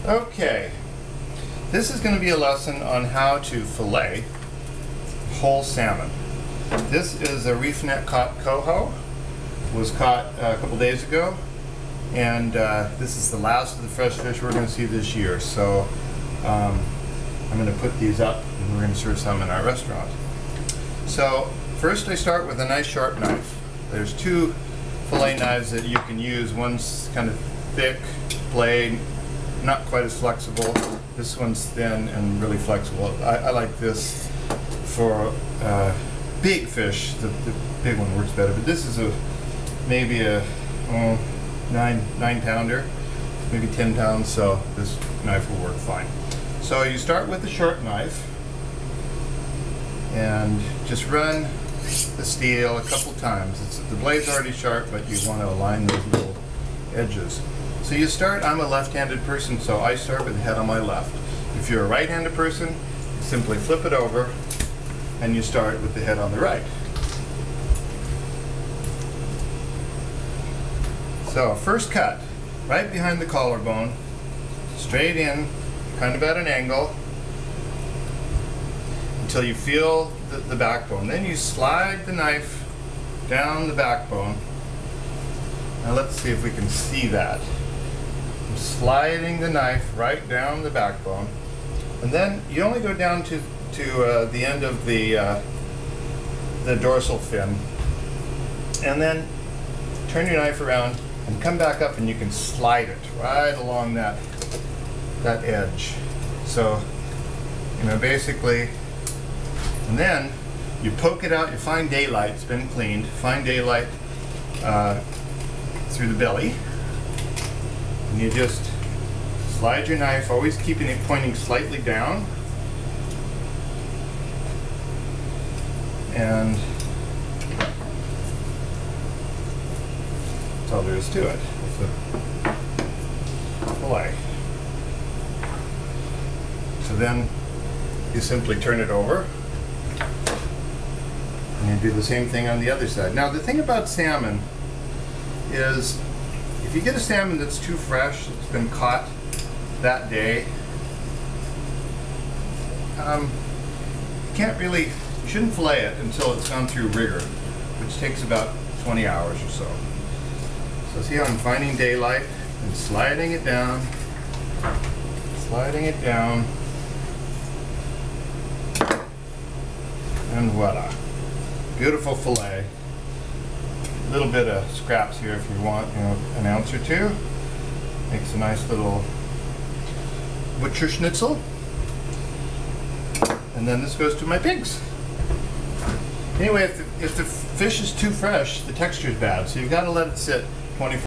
Okay, this is going to be a lesson on how to fillet whole salmon. This is a reef net caught coho. Was caught a couple days ago, and this is the last of the fresh fish we're going to see this year. So I'm going to put these up and we're going to serve some in our restaurant. So first I start with a nice sharp knife. There's two fillet knives that you can use. One's kind of thick blade, not quite as flexible. This one's thin and really flexible. I like this for big fish. The big one works better, but this is maybe a 9 pounder, maybe 10 pounds, so this knife will work fine. So you start with the short knife and just run the steel a couple times. The blade's already sharp, but you want to align those little edges. So you start, I'm a left-handed person, so I start with the head on my left. If you're a right-handed person, you simply flip it over and you start with the head on the right. So first cut, right behind the collarbone, straight in, kind of at an angle, until you feel the backbone. Then you slide the knife down the backbone. Now let's see if we can see that. I'm sliding the knife right down the backbone, and then you only go down to the end of the dorsal fin, and then turn your knife around and come back up, and you can slide it right along that edge. So, basically, and then you poke it out. You find daylight. It's been cleaned. Find daylight through the belly, and you just slide your knife, always keeping it pointing slightly down, and that's all there is to it. It's a fillet. So then you simply turn it over and you do the same thing on the other side. Now the thing about salmon is, if you get a salmon that's too fresh, it's been caught that day, you shouldn't fillet it until it's gone through rigor, which takes about 20 hours or so. So see how I'm finding daylight and sliding it down, and voila. Beautiful fillet. A little bit of scraps here if you want, an ounce or two. Makes a nice little butcher schnitzel. And then this goes to my pigs. Anyway, if the fish is too fresh, the texture is bad, so you've got to let it sit 24